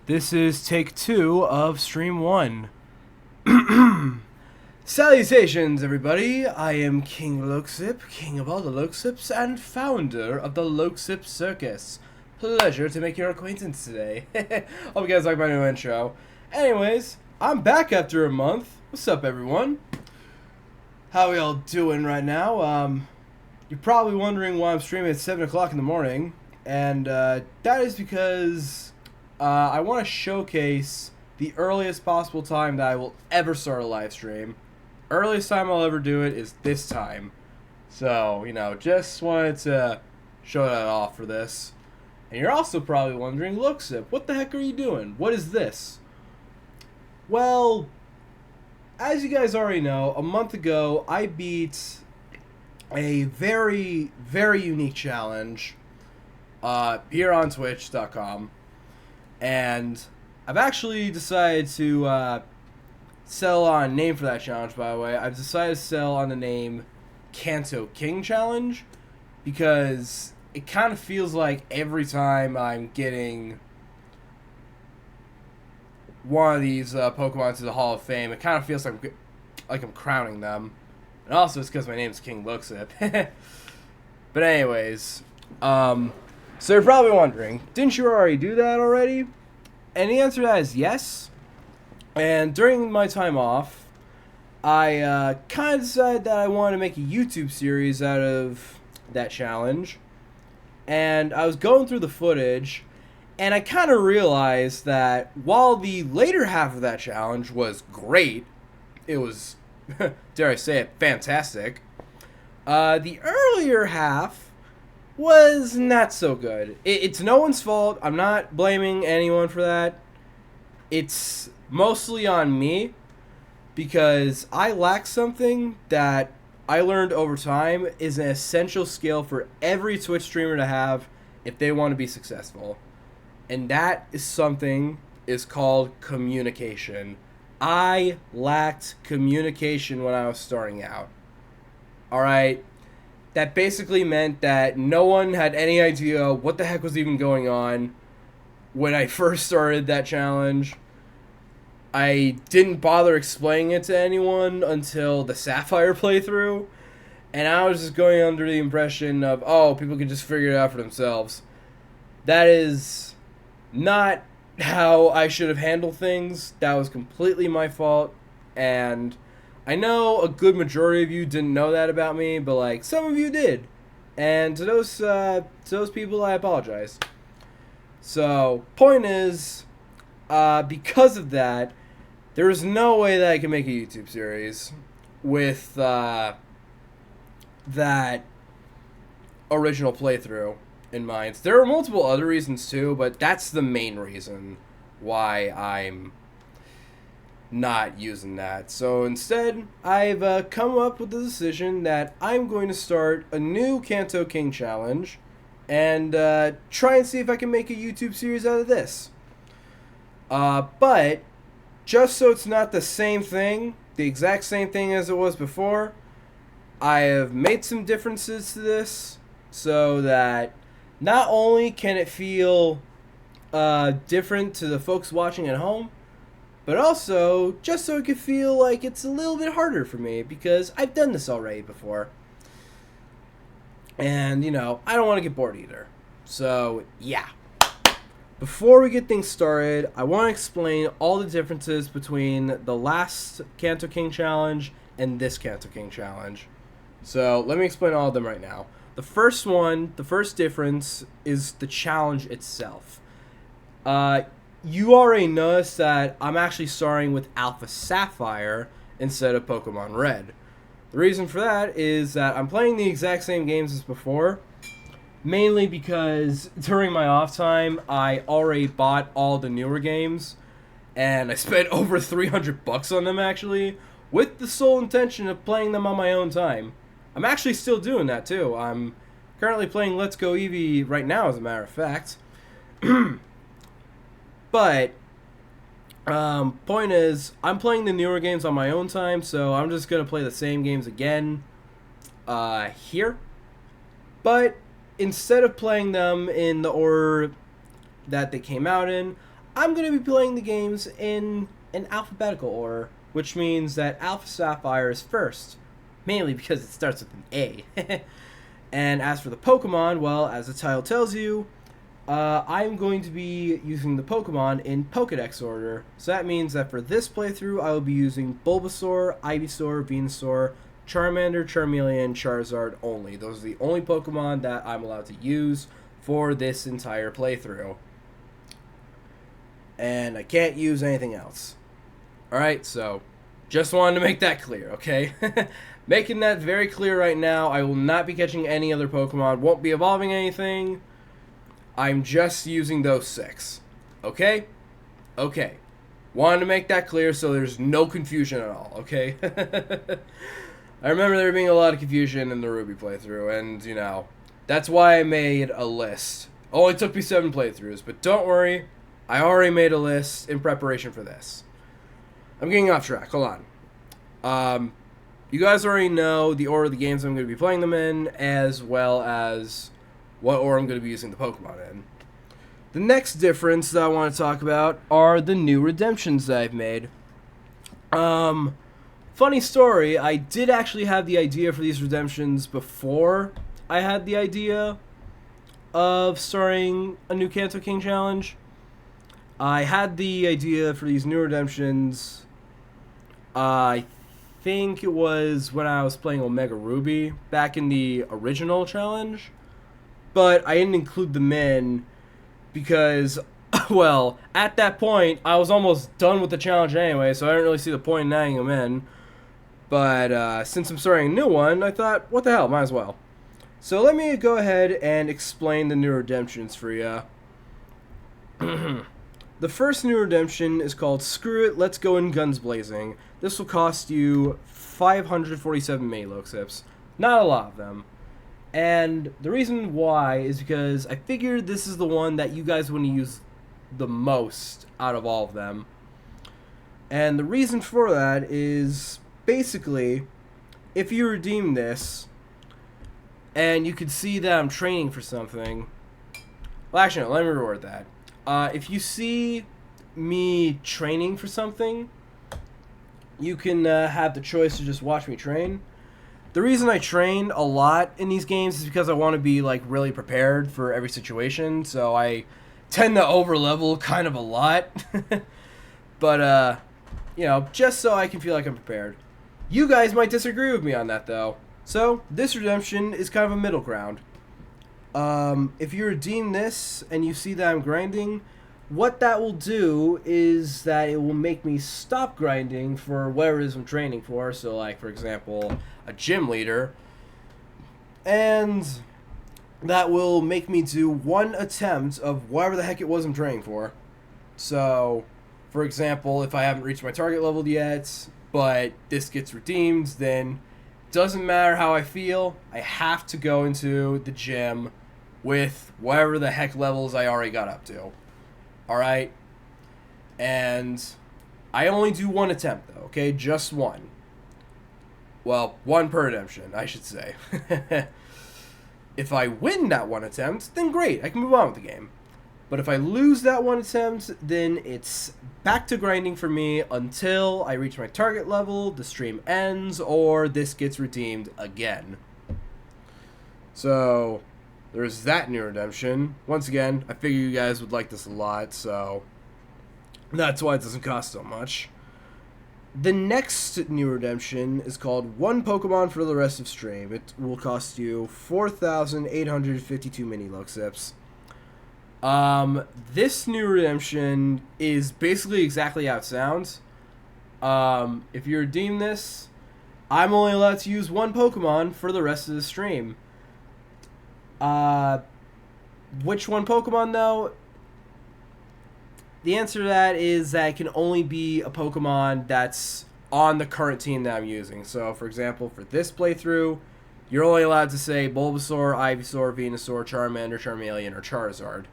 This is take 2 of stream 1. Salutations, everybody. I am King Lokesip, king of all the Lokesips, and founder of the Lokesip Circus. Pleasure to make your acquaintance today. Hope you guys like my new intro. Anyways, I'm back after a month. What's up, everyone? How we all doing right now? You're probably wondering why I'm streaming at 7 o'clock in the morning, and that is because I want to showcase the earliest possible time that I will ever start a live stream. Earliest time I'll ever do it is this time. So, just wanted to show that off for this. And you're also probably wondering, Lokesip, what the heck are you doing? What is this? Well, as you guys already know, a month ago I beat a very, very unique challenge here on Twitch.com. And I've actually decided to settle on a name for that challenge, by the way. I've decided to settle on the name Kanto King Challenge because it kind of feels like every time I'm getting one of these Pokemon to the Hall of Fame, it kind of feels like I'm crowning them. And also it's because my name's King Lokesip. But anyways, so you're probably wondering, didn't you already do that already? And the answer to that is yes. And during my time off, I kind of decided that I wanted to make a YouTube series out of that challenge. And I was going through the footage, and I kind of realized that while the later half of that challenge was great, it was, dare I say it, fantastic, the earlier half was not so good. It's no one's fault. I'm not blaming anyone for that. It's mostly on me because I lack something that I learned over time is an essential skill for every Twitch streamer to have if they want to be successful. And that is something is called communication. I lacked communication when I was starting out. Alright? That basically meant that no one had any idea what the heck was even going on when I first started that challenge. I didn't bother explaining it to anyone until the Sapphire playthrough, and I was just going under the impression of, oh, people can just figure it out for themselves. That is not how I should have handled things. That was completely my fault, and I know a good majority of you didn't know that about me, but like some of you did, and to those people I apologize. So point is, because of that, there is no way that I can make a YouTube series with that original playthrough in mind. There are multiple other reasons too, but that's the main reason why I'm not using that. So instead, I've come up with the decision that I'm going to start a new Kanto King challenge and try and see if I can make a YouTube series out of this. But just so it's not the same thing, the exact same thing as it was before, I have made some differences to this so that not only can it feel different to the folks watching at home, but also just so it could feel like it's a little bit harder for me because I've done this already before. And, I don't want to get bored either. So, yeah. Before we get things started, I want to explain all the differences between the last Kanto King Challenge and this Kanto King Challenge. So, let me explain all of them right now. The first difference is the challenge itself. You already noticed that I'm actually starting with Alpha Sapphire instead of Pokemon Red. The reason for that is that I'm playing the exact same games as before, mainly because during my off time, I already bought all the newer games, and I spent over $300 on them actually, with the sole intention of playing them on my own time. I'm actually still doing that too. I'm currently playing Let's Go Eevee right now, as a matter of fact. But point is, I'm playing the newer games on my own time, so I'm just gonna play the same games again here. But instead of playing them in the order that they came out in, I'm going to be playing the games in an alphabetical order, which means that Alpha Sapphire is first, mainly because it starts with an A. And as for the Pokemon, well, as the title tells you, I'm going to be using the Pokemon in Pokedex order. So that means that for this playthrough, I will be using Bulbasaur, Ivysaur, Venusaur, Charmander, Charmeleon, Charizard only. Those are the only Pokemon that I'm allowed to use for this entire playthrough. And I can't use anything else. Alright, so just wanted to make that clear, okay? Making that very clear right now. I will not be catching any other Pokemon, won't be evolving anything. I'm just using those 6. Okay? Okay. Wanted to make that clear so there's no confusion at all, okay? I remember there being a lot of confusion in the Ruby playthrough, and, you know, that's why I made a list. Only took me 7 playthroughs, but don't worry, I already made a list in preparation for this. I'm getting off track, hold on. You guys already know the order of the games I'm going to be playing them in, as well as what order I'm going to be using the Pokemon in. The next difference that I want to talk about are the new redemptions that I've made. Funny story, I did actually have the idea for these redemptions before I had the idea of starting a new Kanto King challenge. I had the idea for these new redemptions, I think it was when I was playing Omega Ruby back in the original challenge, but I didn't include them in because, well, at that point, I was almost done with the challenge anyway, so I didn't really see the point in adding them in. But since I'm starting a new one, I thought, what the hell, might as well. So let me go ahead and explain the new redemptions for you. The first new redemption is called Screw It, Let's Go in Guns Blazing. This will cost you 547 Mini-Loxips. Not a lot of them. And the reason why is because I figured this is the one that you guys want to use the most out of all of them. And the reason for that is basically, if you redeem this, and you can see that I'm training for something. Well, actually, no, let me reword that. If you see me training for something, you can have the choice to just watch me train. The reason I train a lot in these games is because I want to be like really prepared for every situation. So I tend to overlevel kind of a lot. But, you know, just so I can feel like I'm prepared. You guys might disagree with me on that, though. So, this redemption is kind of a middle ground. If you redeem this and you see that I'm grinding, what that will do is that it will make me stop grinding for whatever it is I'm training for. So, like, for example, a gym leader. And that will make me do one attempt of whatever the heck it was I'm training for. So, for example, if I haven't reached my target level yet, but this gets redeemed, then doesn't matter how I feel, I have to go into the gym with whatever the heck levels I already got up to. Alright? And I only do one attempt, though, okay? Just one. Well, one per redemption, I should say. If I win that one attempt, then great, I can move on with the game. But if I lose that one attempt, then it's back to grinding for me until I reach my target level, the stream ends, or this gets redeemed again. So, there's that new redemption. Once again, I figure you guys would like this a lot, so that's why it doesn't cost so much. The next new redemption is called One Pokemon for the Rest of Stream. It will cost you 4,852 Mini-Loxips. This new redemption is basically exactly how it sounds. If you redeem this, I'm only allowed to use one Pokemon for the rest of the stream. Which one Pokemon, though? The answer to that is that it can only be a Pokemon that's on the current team that I'm using. So, for example, for this playthrough, you're only allowed to say Bulbasaur, Ivysaur, Venusaur, Charmander, Charmeleon, or Charizard.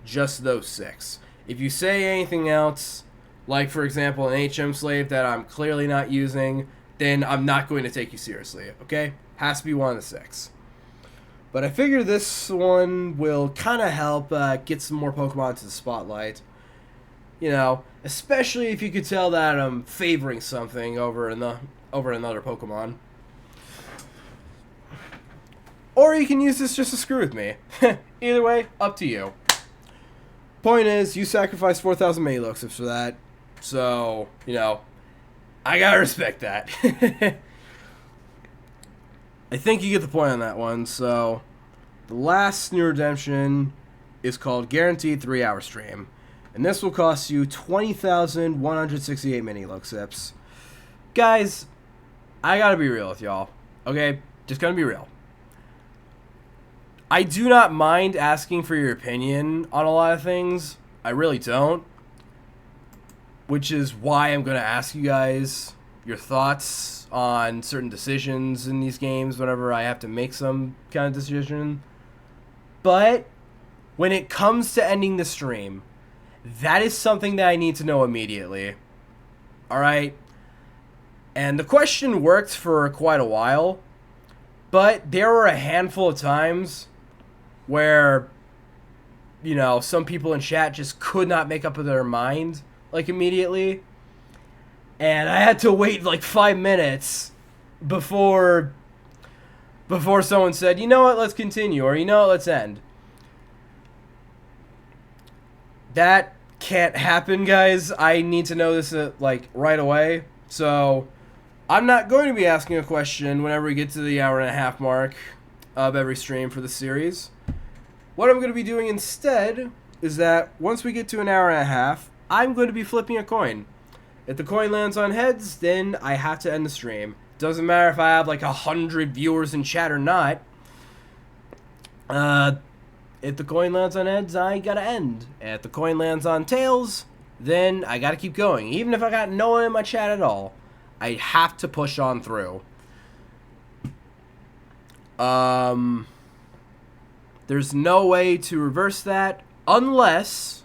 Just those 6. If you say anything else, like, for example, an HM slave that I'm clearly not using, then I'm not going to take you seriously, okay? Has to be one of the 6. But I figure this one will kind of help get some more Pokemon to the spotlight. You know, especially if you could tell that I'm favoring something over another Pokemon. Or you can use this just to screw with me. Either way, up to you. Point is, you sacrificed 4,000 Mini-Luxips for that. So, you know, I gotta respect that. I think you get the point on that one. So, the last new redemption is called Guaranteed 3-Hour Stream. And this will cost you 20,168 Mini-Luxips. Guys, I gotta be real with y'all. Okay? Just gonna be real. I do not mind asking for your opinion on a lot of things. I really don't. Which is why I'm going to ask you guys your thoughts on certain decisions in these games whenever I have to make some kind of decision. But when it comes to ending the stream, that is something that I need to know immediately. Alright? And the question worked for quite a while, but there were a handful of times where, you know, some people in chat just could not make up their mind, like, immediately. And I had to wait, like, 5 minutes before someone said, you know what, let's continue, or you know what, let's end. That can't happen, guys. I need to know this, like, right away. So, I'm not going to be asking a question whenever we get to the 1.5 hour mark of every stream for the series. What I'm going to be doing instead is that once we get to 1.5 hours, I'm going to be flipping a coin. If the coin lands on heads, then I have to end the stream. Doesn't matter if I have like 100 viewers in chat or not. If the coin lands on heads, I gotta end. If the coin lands on tails, then I gotta keep going. Even if I got no one in my chat at all, I have to push on through. There's no way to reverse that unless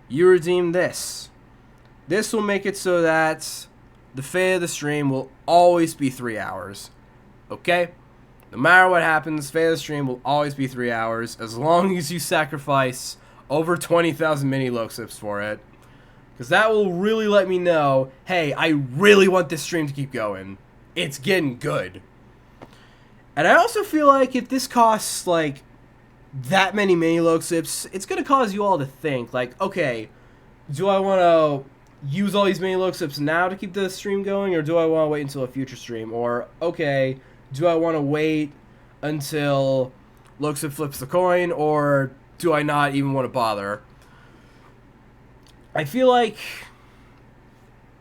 you redeem this. This will make it so that the fate of the stream will always be 3 hours. Okay? No matter what happens, fate of the stream will always be 3 hours as long as you sacrifice over 20,000 Mini-Luxips for it. Because that will really let me know, hey, I really want this stream to keep going. It's getting good. And I also feel like if this costs, like, that many Mini-Luxips, it's going to cause you all to think, like, okay, do I want to use all these Mini-Luxips now to keep the stream going, or do I want to wait until a future stream? Or, okay, do I want to wait until Luxip flips the coin, or do I not even want to bother? I feel like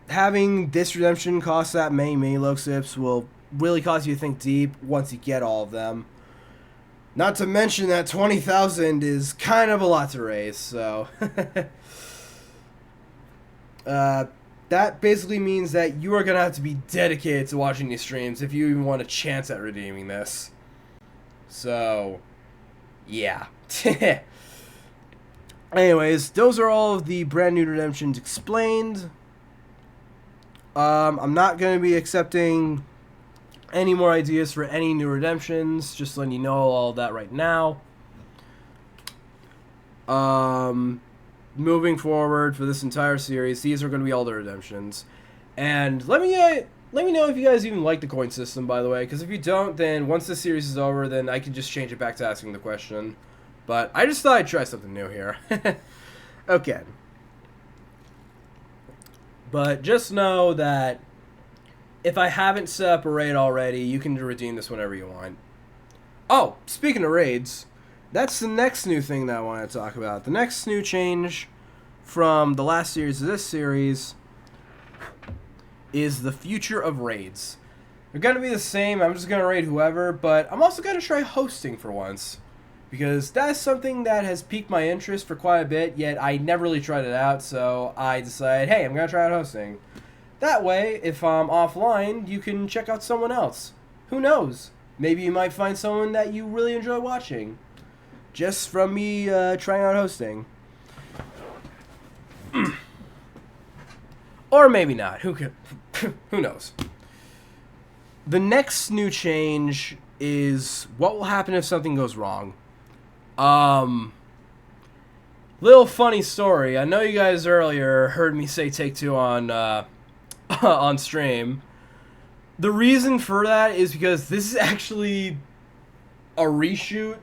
having this redemption cost that many Mini-Luxips will really cause you to think deep once you get all of them. Not to mention that 20,000 is kind of a lot to raise, so... that basically means that you are going to have to be dedicated to watching these streams if you even want a chance at redeeming this. So, yeah. Anyways, those are all of the brand new redemptions explained. I'm not going to be accepting any more ideas for any new redemptions. Just letting you know all of that right now. Moving forward for this entire series, these are going to be all the redemptions. And let me know if you guys even like the coin system, by the way. Because if you don't, then once this series is over, then I can just change it back to asking the question. But I just thought I'd try something new here. Okay. But just know that if I haven't set up a raid already, you can redeem this whenever you want. Oh, speaking of raids, that's the next new thing that I want to talk about. The next new change from the last series to this series is the future of raids. They're going to be the same. I'm just going to raid whoever, but I'm also going to try hosting for once. Because that's something that has piqued my interest for quite a bit, yet I never really tried it out, so I decided, hey, I'm going to try out hosting. That way, if I'm offline, you can check out someone else. Who knows? Maybe you might find someone that you really enjoy watching. Just from me trying out hosting. Or maybe not. Who knows? The next new change is what will happen if something goes wrong. Little funny story. I know you guys earlier heard me say take two on on stream. The reason for that is because this is actually a reshoot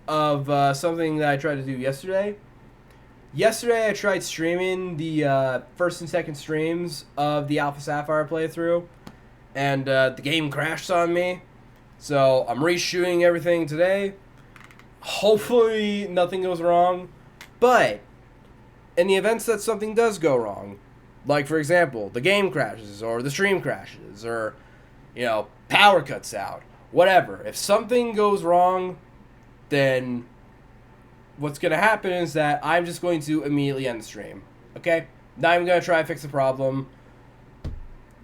of something that I tried to do yesterday. Yesterday, I tried streaming the first and second streams of the Alpha Sapphire playthrough, and the game crashed on me. So I'm reshooting everything today. Hopefully, nothing goes wrong. But in the events that something does go wrong, like for example, the game crashes or the stream crashes or power cuts out, whatever. If something goes wrong, then what's going to happen is that I'm just going to immediately end the stream. Okay? Not even going to try to fix the problem.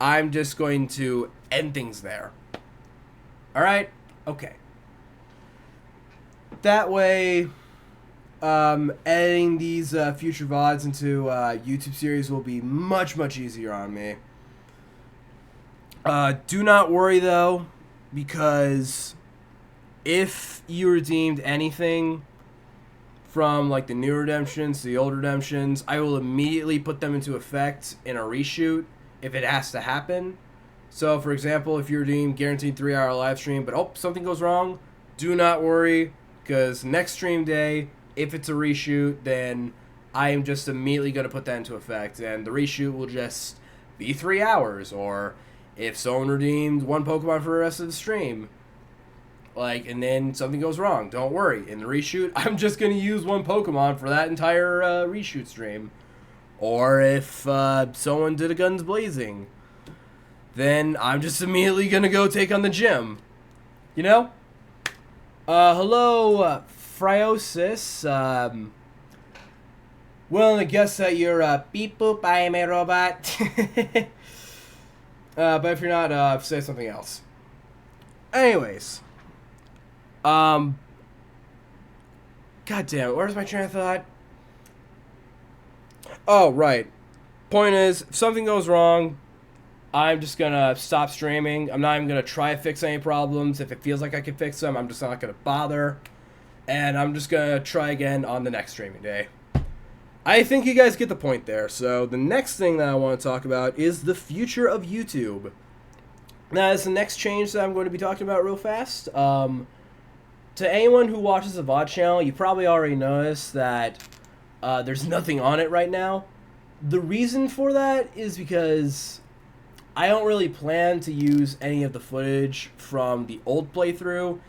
I'm just going to end things there. Alright? Okay. That way, editing these future VODs into YouTube series will be much, much easier on me. Do not worry, though, because if you redeemed anything from like the new redemptions to the old redemptions, I will immediately put them into effect in a reshoot if it has to happen. So, for example, if you redeem guaranteed 3-hour live stream, but something goes wrong, do not worry, because next stream day, if it's a reshoot, then I am just immediately going to put that into effect, and the reshoot will just be 3 hours, or if someone redeemed one Pokemon for the rest of the stream, and then something goes wrong, don't worry. In the reshoot, I'm just going to use one Pokemon for that entire reshoot stream. Or if someone did a Guns Blazing, then I'm just immediately going to go take on the gym. Hello, Fryosis. Willing to guess that you're beep boop, I am a robot. But if you're not, say something else. Anyways. God damn it, where's my train of thought? Oh, right. Point is, if something goes wrong, I'm just gonna stop streaming. I'm not even gonna try to fix any problems. If it feels like I can fix them, I'm just not gonna bother. And I'm just gonna try again on the next streaming day. I think you guys get the point there. So the next thing that I want to talk about is the future of YouTube. Now, that's the next change that I'm going to be talking about real fast. To anyone who watches the VOD channel, you probably already noticed that there's nothing on it right now. The reason for that is because I don't really plan to use any of the footage from the old playthrough,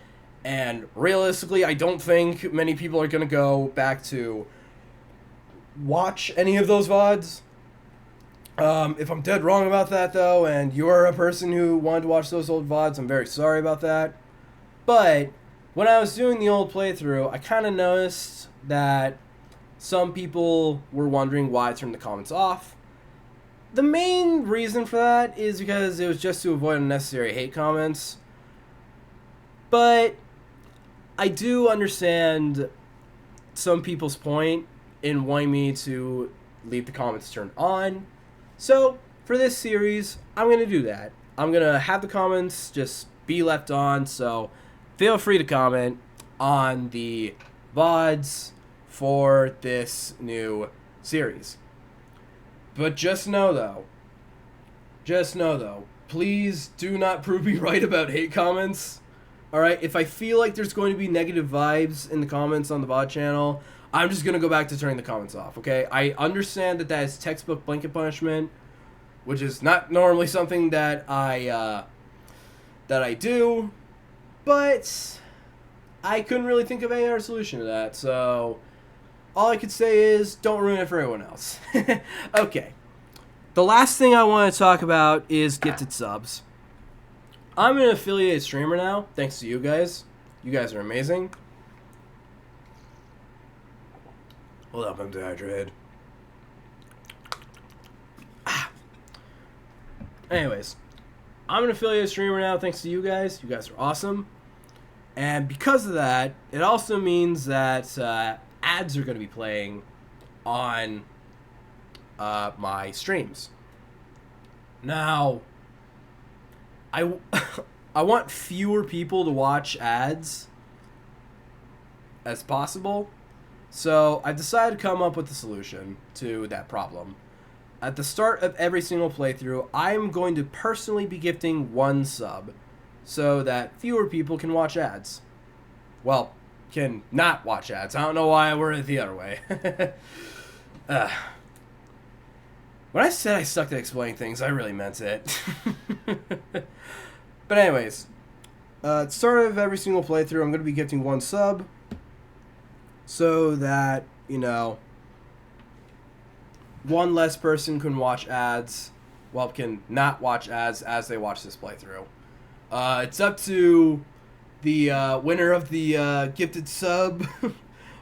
and realistically, I don't think many people are going to go back to watch any of those VODs. If I'm dead wrong about that, though, and you're a person who wanted to watch those old VODs, I'm very sorry about that. But when I was doing the old playthrough, I kind of noticed that some people were wondering why I turned the comments off. The main reason for that is because it was just to avoid unnecessary hate comments. But I do understand some people's point in wanting me to leave the comments turned on. So, for this series, I'm going to do that. I'm going to have the comments just be left on, so feel free to comment on the VODs for this new series. But just know though, please do not prove me right about hate comments. Alright, if I feel like there's going to be negative vibes in the comments on the VOD channel, I'm just going to go back to turning the comments off, okay? I understand that is textbook blanket punishment, which is not normally something that I do, but I couldn't really think of any other solution to that, so all I could say is don't ruin it for everyone else. Okay. The last thing I want to talk about is gifted subs. I'm an affiliated streamer now, thanks to you guys. You guys are amazing. Hold up, I'm dehydrated. Anyways, I'm an affiliated streamer now thanks to you guys. You guys are awesome. And because of that, it also means that ads are going to be playing on my streams. Now, I want fewer people to watch ads as possible. So I decided to come up with a solution to that problem. At the start of every single playthrough, I'm going to personally be gifting 1 sub so that fewer people can watch ads. Well, can not watch ads. I don't know why I worded it the other way. When I said I sucked at explaining things, I really meant it. But anyways, at the start of every single playthrough, I'm going to be gifting 1 sub so that, you know, 1 less person can watch ads, well, can not watch ads as they watch this playthrough. It's up to the winner of the gifted sub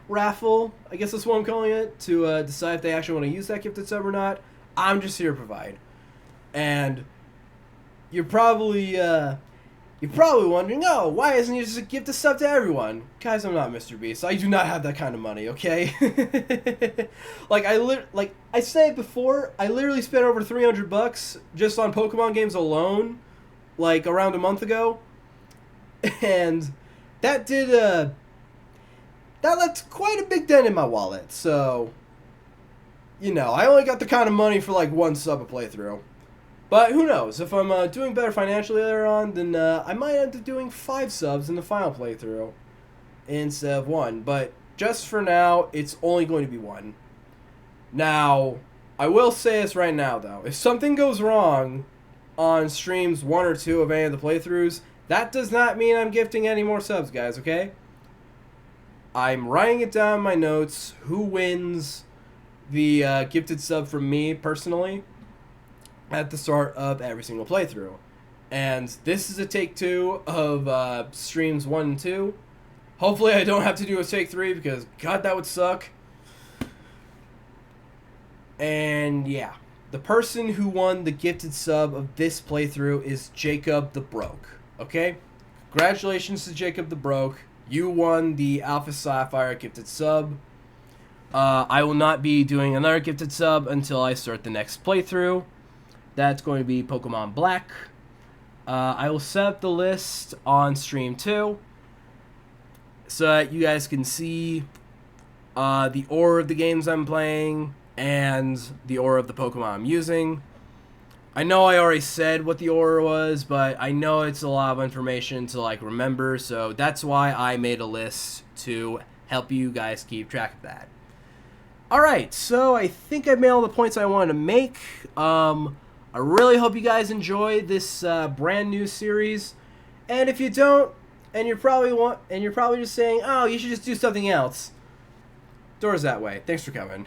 raffle, I guess that's what I'm calling it, to decide if they actually want to use that gifted sub or not. I'm just here to provide. And you're probably wondering, oh, why isn't you just gift a sub to everyone? Guys, I'm not Mr. Beast. I do not have that kind of money, okay? Like I said before, I literally spent over $300 just on Pokemon games alone, like around a month ago, and that left quite a big dent in my wallet. So, you know, I only got the kind of money for like 1 sub a playthrough. But who knows? If I'm doing better financially later on, then I might end up doing 5 subs in the final playthrough instead of 1. But just for now, it's only going to be 1. Now, I will say this right now, though. If something goes wrong on streams 1 or 2 of any of the playthroughs, that does not mean I'm gifting any more subs, guys, okay? I'm writing it down in my notes, who wins the gifted sub from me, personally, at the start of every single playthrough. And this is a take 2 of streams 1 and 2. Hopefully I don't have to do a take 3 because, God, that would suck. And yeah, the person who won the gifted sub of this playthrough is Jacob the Broke. Okay? Congratulations to Jacob the Broke. You won the Alpha Sapphire gifted sub. I will not be doing another gifted sub until I start the next playthrough. That's going to be Pokemon Black. I will set up the list on stream 2 so that you guys can see the order of the games I'm playing and the order of the Pokemon I'm using. I know I already said what the order was, but I know it's a lot of information to like remember, so that's why I made a list to help you guys keep track of that. Alright, so I think I made all the points I wanted to make. I really hope you guys enjoy this brand new series. And if you don't, and you're probably just saying, "Oh, you should just do something else." Door's that way. Thanks for coming.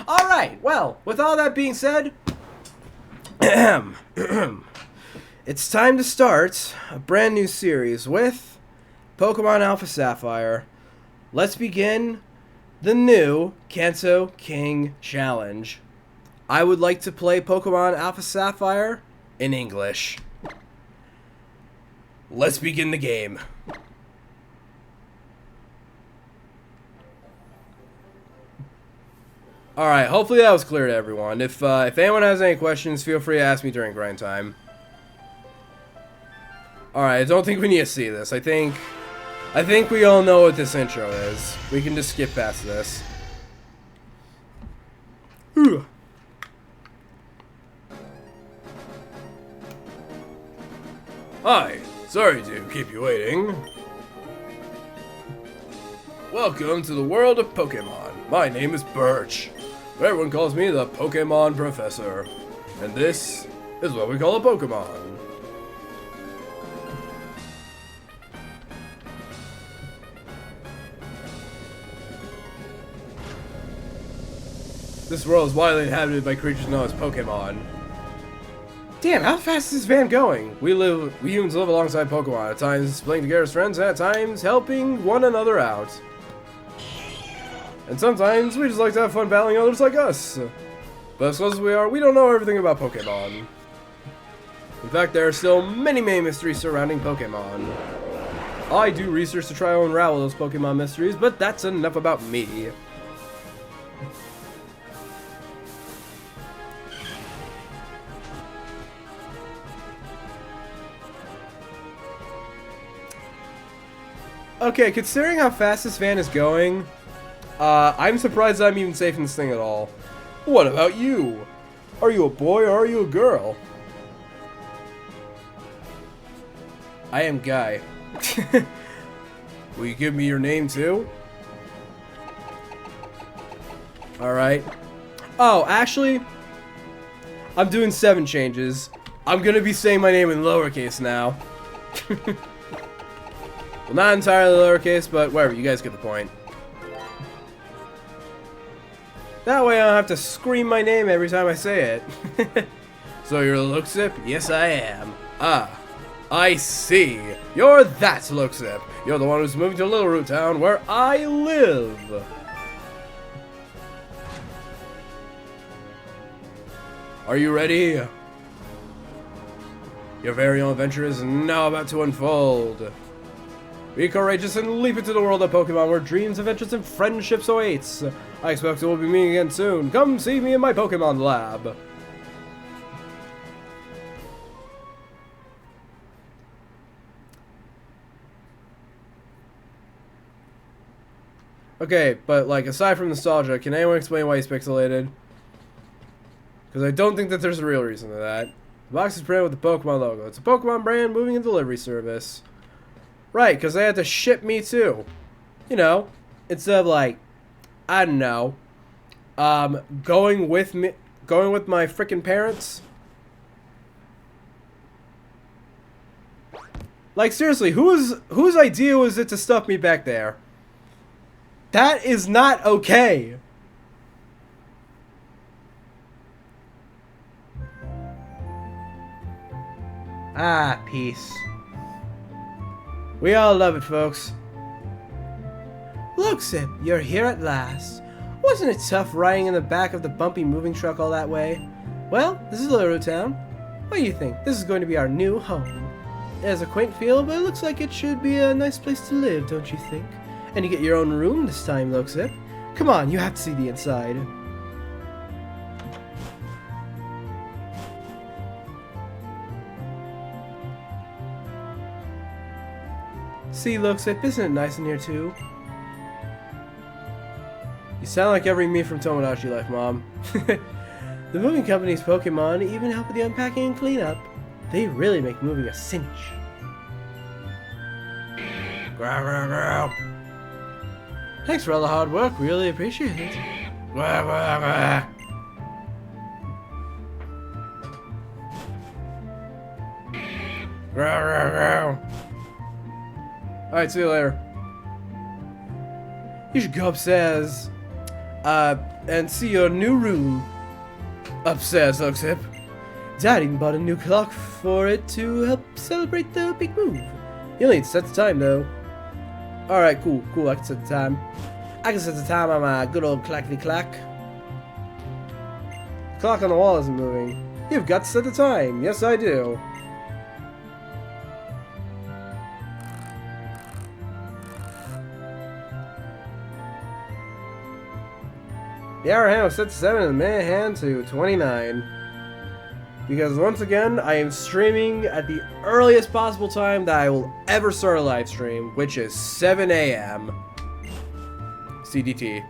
All right. Well, with all that being said, it's time to start a brand new series with Pokemon Alpha Sapphire. Let's begin the new Kanto King Challenge. I would like to play Pokemon Alpha Sapphire in English. Let's begin the game. Alright, hopefully that was clear to everyone. If anyone has any questions, feel free to ask me during grind time. Alright, I don't think we need to see this. I think we all know what this intro is. We can just skip past this. Whew. Hi, sorry to keep you waiting. Welcome to the world of Pokemon. My name is Birch. Everyone calls me the Pokemon Professor. And this is what we call a Pokemon. This world is widely inhabited by creatures known as Pokemon. Damn, how fast is this van going? We humans live alongside Pokemon, at times playing together as friends, and at times helping one another out. And sometimes we just like to have fun battling others like us. But as close as we are, we don't know everything about Pokemon. In fact, there are still many mysteries surrounding Pokemon. I do research to try to unravel those Pokemon mysteries, but that's enough about me. Okay, considering how fast this van is going, I'm surprised I'm even safe in this thing at all. What about you? Are you a boy or are you a girl? I am Guy. Will you give me your name too? Alright. Oh, actually, I'm doing 7 changes. I'm gonna be saying my name in lowercase now. Well, not entirely lowercase, but whatever, you guys get the point. That way I don't have to scream my name every time I say it. So you're Luxip? Yes, I am. Ah, I see. You're that Luxip. You're the one who's moving to Little Root Town, where I live. Are you ready? Your very own adventure is now about to unfold. Be courageous and leap into the world of Pokemon where dreams, adventures, and friendships awaits. I expect we'll be meeting again soon. Come see me in my Pokemon lab. Okay, but like aside from nostalgia, can anyone explain why he's pixelated? Because I don't think that there's a real reason to that. The box is printed with the Pokemon logo. It's a Pokemon brand moving and delivery service. Right, because they had to ship me too. You know, instead of like, I don't know, going with my freaking parents. Like seriously, whose idea was it to stuff me back there? That is not okay. Ah, peace. We all love it, folks. Look, Sip, you're here at last. Wasn't it tough riding in the back of the bumpy moving truck all that way? Well, this is Little Root Town. What do you think? This is going to be our new home. It has a quaint feel, but it looks like it should be a nice place to live, don't you think? And you get your own room this time, Loxip. Come on, you have to see the inside. See, Loxip, isn't it nice in here too? You sound like every me from Tomodachi Life, Mom. The moving company's Pokemon even help with the unpacking and cleanup. They really make moving a cinch. Growl, growl, growl. Thanks for all the hard work. We really appreciate it. Growl, growl, growl. Growl, growl, growl. Alright, see you later. You should go upstairs and see your new room. Upstairs, Luxip. Dad even bought a new clock for it to help celebrate the big move. You'll need to set the time, though. Alright, cool, I can set the time. I can set the time on my good old clackety-clack. The clock on the wall isn't moving. You've got to set the time. Yes, I do. The hour hand was set to 7 and the minute hand to 29. Because once again, I am streaming at the earliest possible time that I will ever start a live stream, which is 7 a.m. CDT.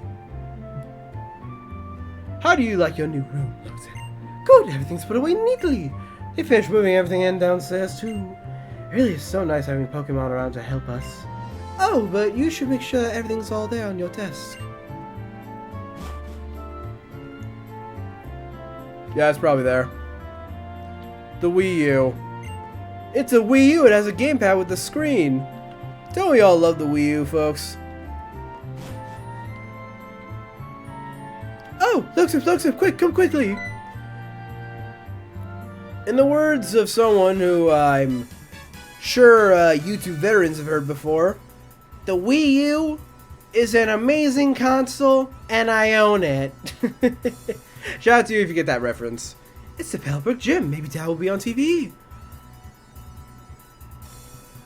How do you like your new room, Loxip? Good, everything's put away neatly. They finished moving everything in downstairs too. It really is so nice having Pokemon around to help us. Oh, but you should make sure that everything's all there on your desk. Yeah, it's probably there. The Wii U. It's a Wii U. It has a gamepad with the screen. Don't we all love the Wii U, folks? Oh, Luxip, quick, come quickly. In the words of someone who I'm sure YouTube veterans have heard before, the Wii U is an amazing console, and I own it. Shout out to you if you get that reference. It's the Pellbrook Gym. Maybe Dad will be on TV.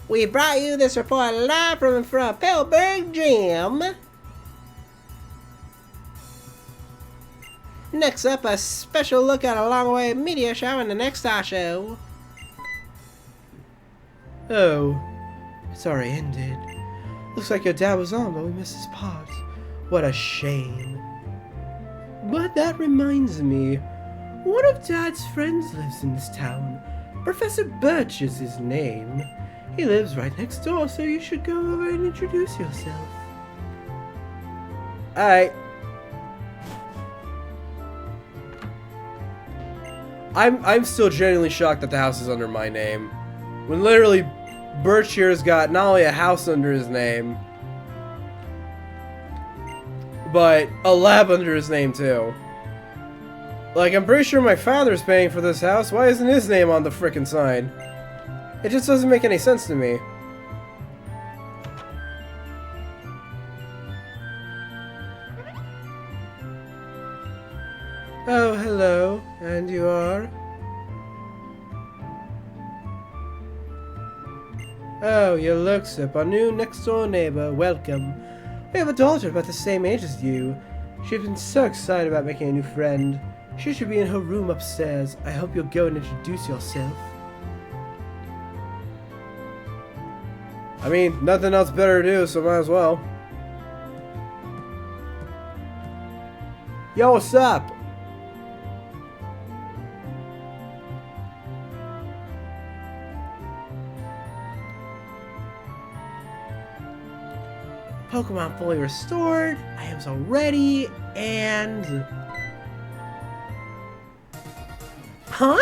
We brought you this report live from Pellbrook Gym. Next up, a special look at a long-away meteor shower in the next Star Show. Oh, it's already ended. Looks like your dad was on, but we missed his part. What a shame. But that reminds me, one of Dad's friends lives in this town. Professor Birch is his name. He lives right next door, so you should go over and introduce yourself. Alright. I'm still genuinely shocked that the house is under my name. When literally Birch here's got not only a house under his name, but a lab under his name too. Like, I'm pretty sure my father's paying for this house. Why isn't his name on the frickin' sign? It just doesn't make any sense to me. Oh, hello. And you are? Oh, you're Luxip, our new next-door neighbor. Welcome. We have a daughter about the same age as you. She's been so excited about making a new friend. She should be in her room upstairs. I hope you'll go and introduce yourself. I mean, nothing else better to do, so might as well. Yo, what's up? Pokemon fully restored. I am so ready, and... Huh?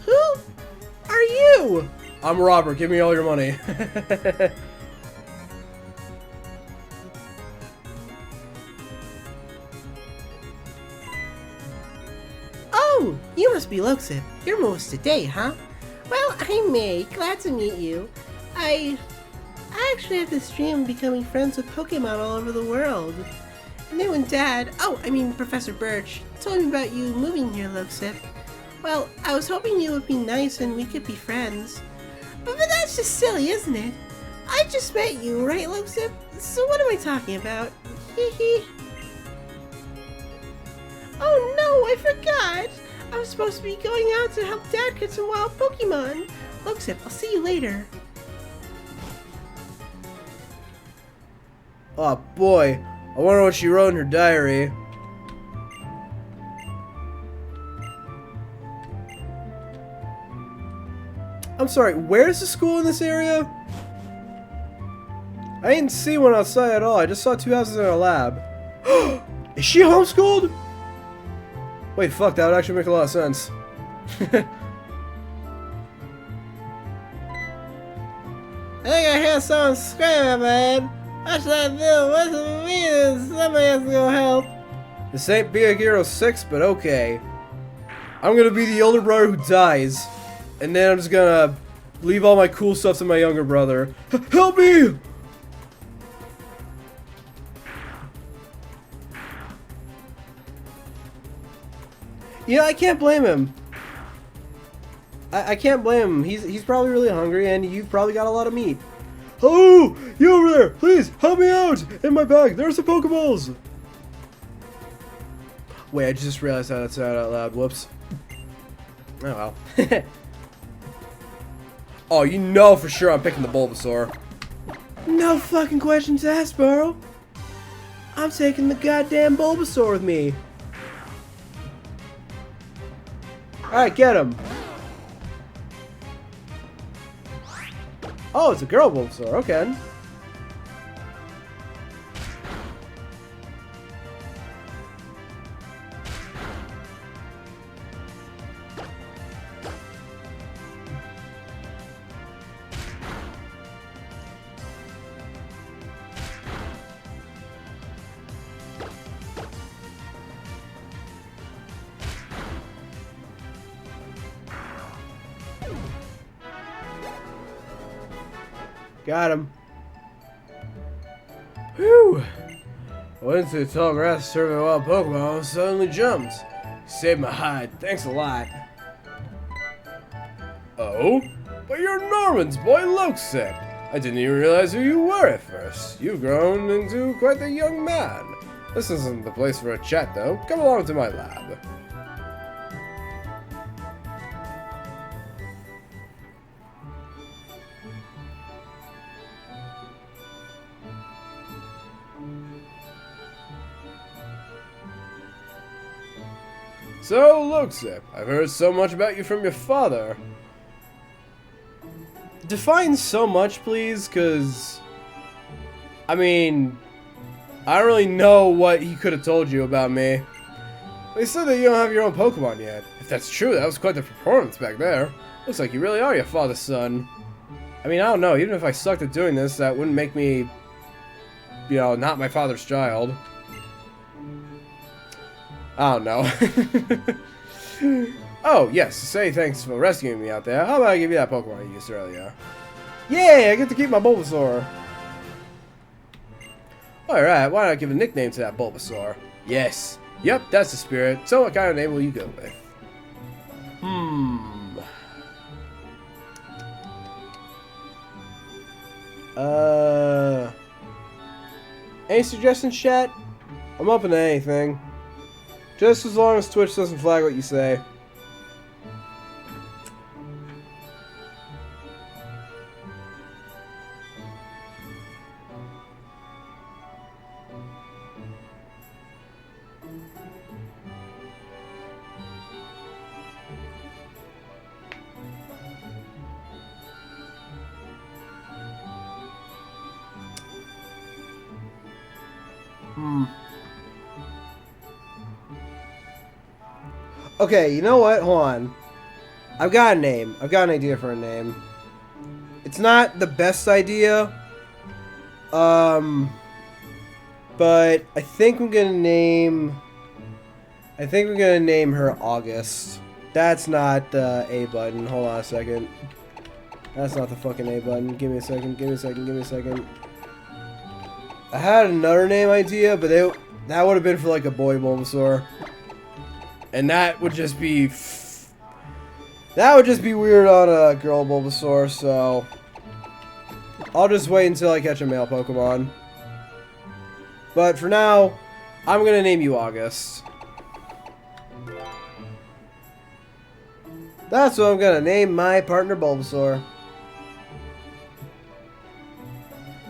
Who are you? I'm Robert. Give me all your money. Oh, you must be Luxip. You're most today, huh? Well, I'm May. Glad to meet you. I actually have this dream of becoming friends with Pokemon all over the world. And then when Professor Birch, told me about you moving here, Luxip, well, I was hoping you would be nice and we could be friends. But that's just silly, isn't it? I just met you, right, Luxip? So what am I talking about? Hee. Oh no, I forgot! I was supposed to be going out to help Dad catch some wild Pokemon. Luxip, I'll see you later. Oh boy, I wonder what she wrote in her diary. I'm sorry, where's the school in this area? I didn't see one outside at all. I just saw two houses in a lab. Is she homeschooled? Wait, fuck, that would actually make a lot of sense. I think I hear someone screaming, man. What should I do? What's the meaning? Somebody has to go help. This ain't Big Hero 6, but okay. I'm gonna be the older brother who dies. And then I'm just gonna leave all my cool stuff to my younger brother. Help me! You know, I can't blame him. I can't blame him. He's probably really hungry, and you've probably got a lot of meat. Oh, you over there! Please help me out! In my bag, there's some Pokeballs. Wait, I just realized how that sounded out loud. Whoops. Oh well. Oh, you know for sure I'm picking the Bulbasaur. No fucking questions asked, bro. I'm taking the goddamn Bulbasaur with me. Alright, get him. Oh, it's a girl Bulbasaur. Okay. Got him. Whew. I went into the tall grass serving a wild Pokemon and suddenly jumped. Saved my hide. Thanks a lot. Oh? But you're Norman's boy Luxip. I didn't even realize who you were at first. You've grown into quite the young man. This isn't the place for a chat though. Come along to my lab. So, Luxip, I've heard so much about you from your father. Define so much, please, because... I mean... I don't really know what he could have told you about me. They said that you don't have your own Pokemon yet. If that's true, that was quite the performance back there. Looks like you really are your father's son. I mean, I don't know. Even if I sucked at doing this, that wouldn't make me, you know, not my father's child. I don't know. Oh, yes. To say thanks for rescuing me out there, how about I give you that Pokemon you used earlier? Yay! I get to keep my Bulbasaur. Alright, why not give a nickname to that Bulbasaur? Yes. Yep, that's the spirit. So what kind of name will you go with? Any suggestions, chat? I'm open to anything. Just as long as Twitch doesn't flag what you say. Okay, you know what? Hold on. I've got a name. I've got an idea for a name. It's not the best idea. But I think I'm gonna name... her August. That's not the A button. Hold on a second. That's not the fucking A button. Give me a second. I had another name idea, but that would have been for like a boy Bulbasaur. And that would just be weird on a girl Bulbasaur, so I'll just wait until I catch a male Pokemon. But for now, I'm gonna name you August. That's what I'm gonna name my partner Bulbasaur.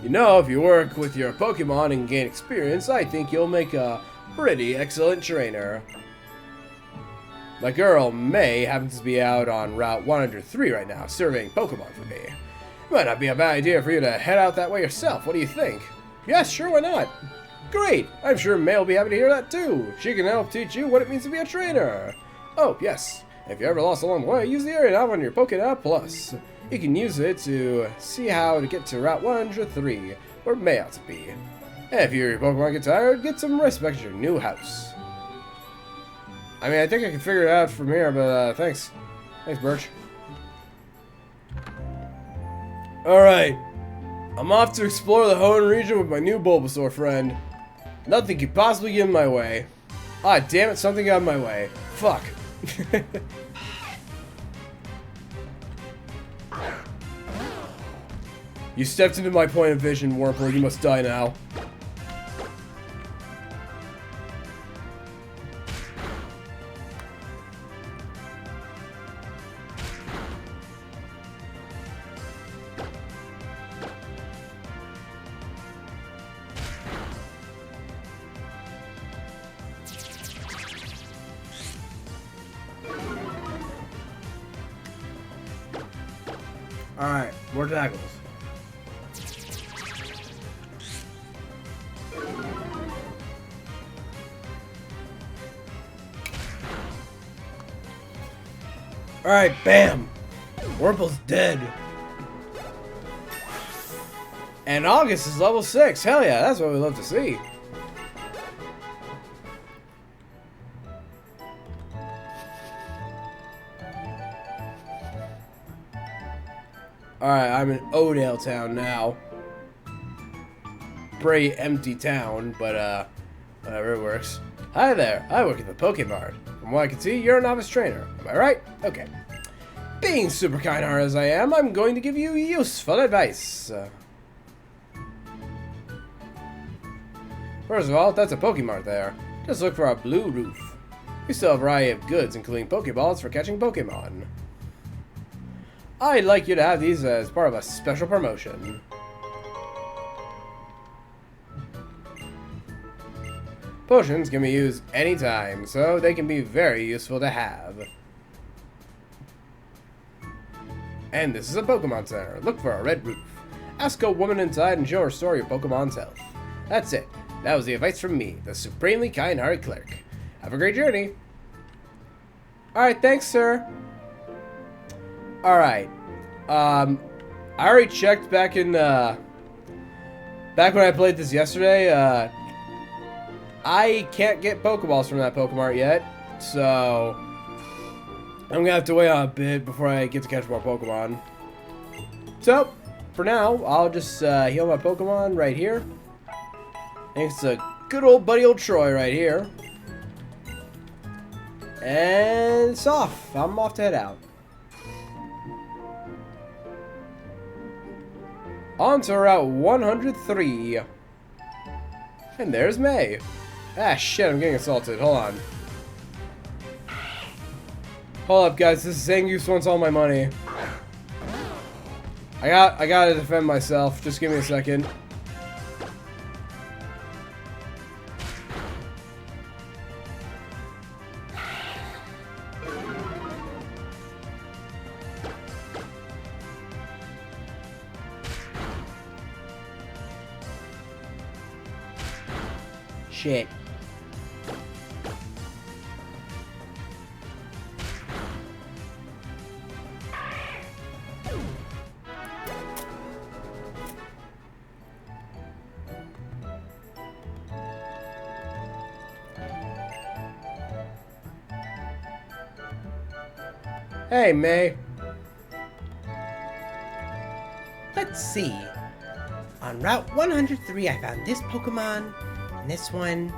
You know, if you work with your Pokemon and gain experience, I think you'll make a pretty excellent trainer. My girl, May, happens to be out on Route 103 right now, surveying Pokemon for me. It might not be a bad idea for you to head out that way yourself. What do you think? Yes, sure, why not? Great! I'm sure May will be happy to hear that too. She can help teach you what it means to be a trainer. Oh, yes. If you ever lost along the way, use the area nav on your Pokédex Plus. You can use it to see how to get to Route 103, where May ought to be. And if your Pokemon get tired, get some rest back at your new house. I mean, I think I can figure it out from here, but thanks. Thanks, Birch. Alright. I'm off to explore the Hoenn region with my new Bulbasaur friend. Nothing could possibly get in my way. Ah, damn it, something got in my way. Fuck. You stepped into my point of vision, Wurmple. You must die now. Alright, more tackles. Alright, bam! Wurmple's dead. And August is level 6. Hell yeah, that's what we love to see. Alright, I'm in Odale Town now. Pretty empty town, but whatever, it works. Hi there, I work at the Pokemart. From what I can see, you're a novice trainer. Am I right? Okay. Being super kind-hearted as I am, I'm going to give you useful advice. First of all, that's a Pokemart there. Just look for a blue roof. We sell a variety of goods, including Pokeballs for catching Pokemon. I'd like you to have these as part of a special promotion. Potions can be used anytime, so they can be very useful to have. And this is a Pokemon Center. Look for a red roof. Ask a woman inside and show her story of Pokemon's health. That's it. That was the advice from me, the supremely kind-hearted clerk. Have a great journey. Alright, thanks, sir. Alright. I already checked back in, back when I played this yesterday. I can't get Pokeballs from that Pokemart yet, so I'm gonna have to wait on a bit before I get to catch more Pokemon. So, for now, I'll just heal my Pokemon right here. Thanks to good old buddy old Troy right here. And it's off. I'm off to head out. On to Route 103. And there's May. Ah, shit, I'm getting assaulted. Hold on. Hold up, guys. This Zangoose wants all my money. I gotta defend myself. Just give me a second. Shit. Hey, May. Let's see. On Route 103, I found this Pokemon, and this one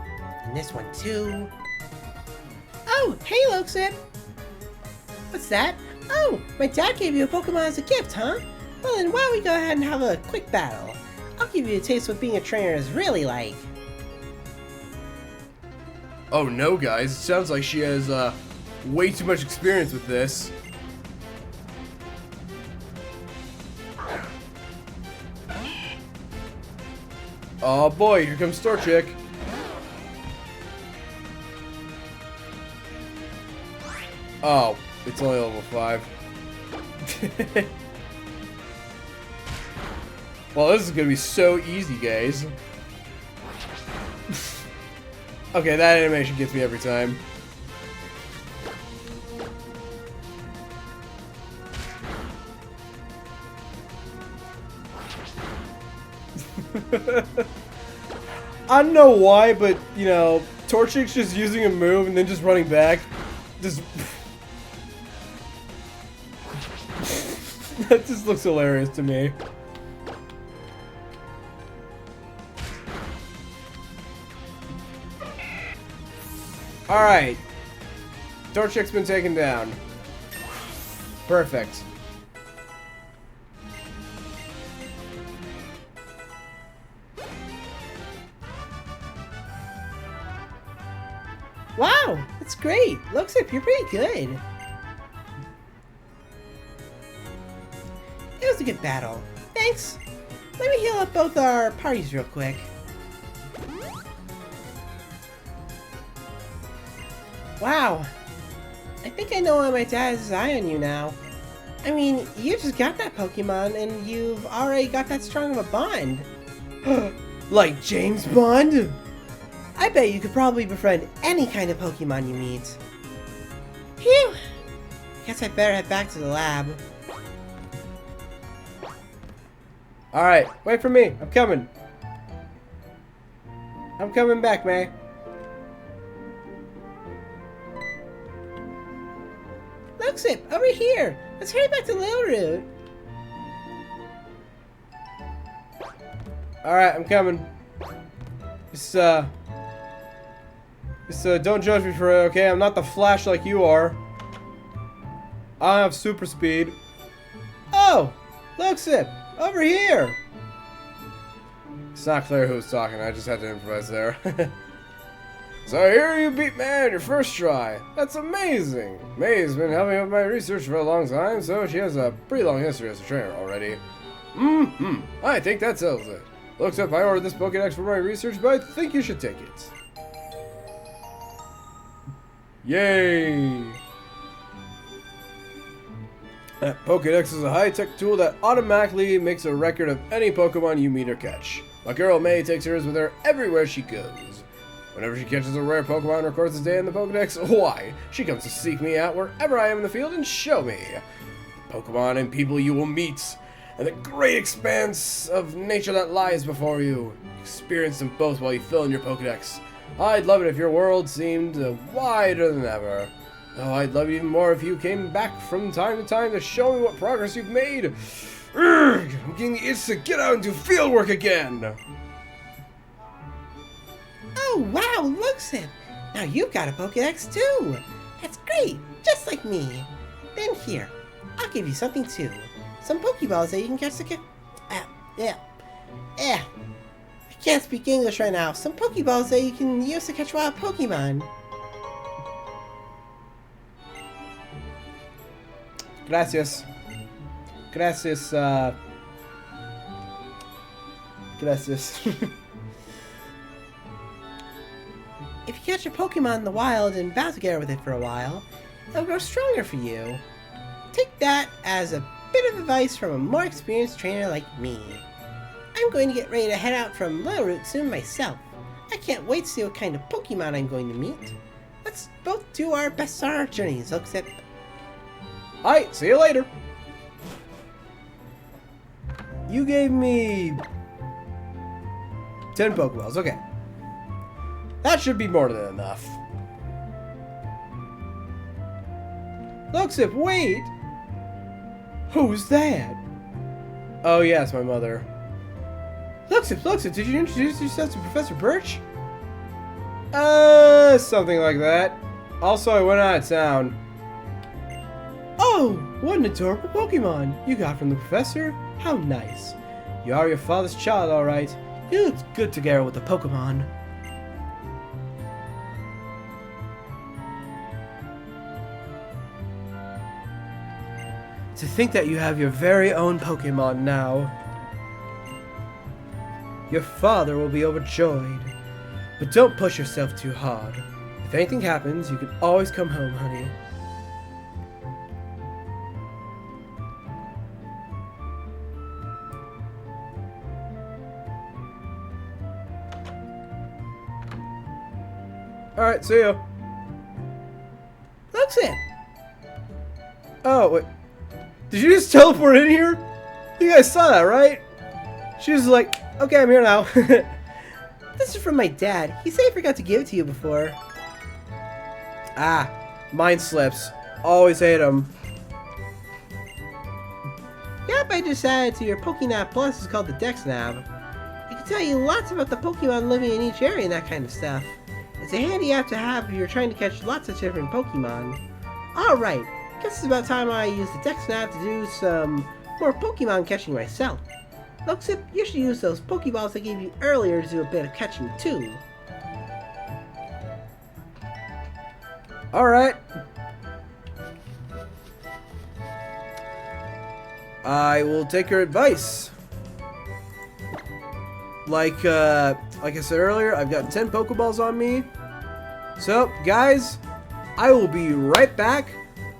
too. Oh, hey, Loxip! What's that? Oh, my dad gave you a Pokemon as a gift, huh? Well, then why don't we go ahead and have a quick battle? I'll give you a taste of what being a trainer is really like. Oh no, guys. It sounds like she has way too much experience with this. Oh boy, here comes Torchic. Oh, it's only level 5. Well, this is gonna be so easy, guys. Okay, that animation gets me every time. I don't know why, but, you know, Torchic's just using a move and then just running back. Just... that just looks hilarious to me. Alright. Torchic's been taken down. Perfect. Wow, that's great. Looks like you're pretty good. It was a good battle. Thanks. Let me heal up both our parties real quick. Wow. I think I know why my dad has his eye on you now. I mean, you just got that Pokemon and you've already got that strong of a bond. Like James Bond? I bet you could probably befriend any kind of Pokemon you meet. Phew! Guess I better head back to the lab. Alright, wait for me. I'm coming. I'm coming back, May. Luxip, over here! Let's hurry back to Little Root. Alright, I'm coming. Just don't judge me for it, okay? I'm not the Flash like you are. I have super speed. Oh! Luxip! Over here! It's not clear who was talking, I just had to improvise there. So I hear you beat May on your first try. That's amazing! May's been helping with my research for a long time, so she has a pretty long history as a trainer already. I think that settles it. Looks like I ordered this Pokédex for my research, but I think you should take it. Yay! That Pokédex is a high-tech tool that automatically makes a record of any Pokemon you meet or catch. My girl May takes hers with her everywhere she goes. Whenever she catches a rare Pokemon and records its day in the Pokédex, why? She comes to seek me out wherever I am in the field and show me Pokemon and people you will meet, and the great expanse of nature that lies before you. Experience them both while you fill in your Pokédex. I'd love it if your world seemed wider than ever. Oh, I'd love it even more if you came back from time to time to show me what progress you've made. Urgh, I'm getting the itch to get out and do field work again. Oh, wow, Luxib! Now you've got a Pokédex too! That's great, just like me. Then here, I'll give you something too. Some Pokeballs that you can catch the I can't speak English right now. Some Pokeballs that you can use to catch wild Pokemon. Gracias. Gracias, Gracias. If you catch a Pokemon in the wild and battle together with it for a while, it'll grow stronger for you. Take that as a bit of advice from a more experienced trainer like me. I'm going to get ready to head out from Little Root soon myself. I can't wait to see what kind of Pokemon I'm going to meet. Let's both do our best on our journeys, Luxip. Alright, see you later. You gave me 10 Pokeballs, okay. That should be more than enough. Luxip, wait! Who's that? Oh yes, my mother. Luxip, did you introduce yourself to Professor Birch? Something like that. Also, I went out of town. Oh, what an adorable Pokemon you got from the professor. How nice. You are your father's child, alright. You look good together with the Pokemon. To think that you have your very own Pokemon now. Your father will be overjoyed. But don't push yourself too hard. If anything happens, you can always come home, honey. Alright, see ya. Luxip! Oh, wait. Did you just teleport in here? You guys saw that, right? She was like, okay, I'm here now. This is from my dad. He said he forgot to give it to you before. Ah, mind slips. Always hate them. The app I just added to your Pokénap Plus is called the DexNav. It can tell you lots about the Pokemon living in each area and that kind of stuff. It's a handy app to have if you're trying to catch lots of different Pokemon. Alright, guess it's about time I use the DexNav to do some more Pokemon catching myself. Luxip, you should use those Pokeballs I gave you earlier to do a bit of catching too. Alright. I will take your advice. Like I said earlier, I've got 10 Pokeballs on me. So, guys, I will be right back.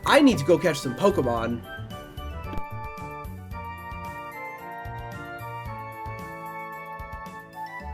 I need to go catch some Pokemon.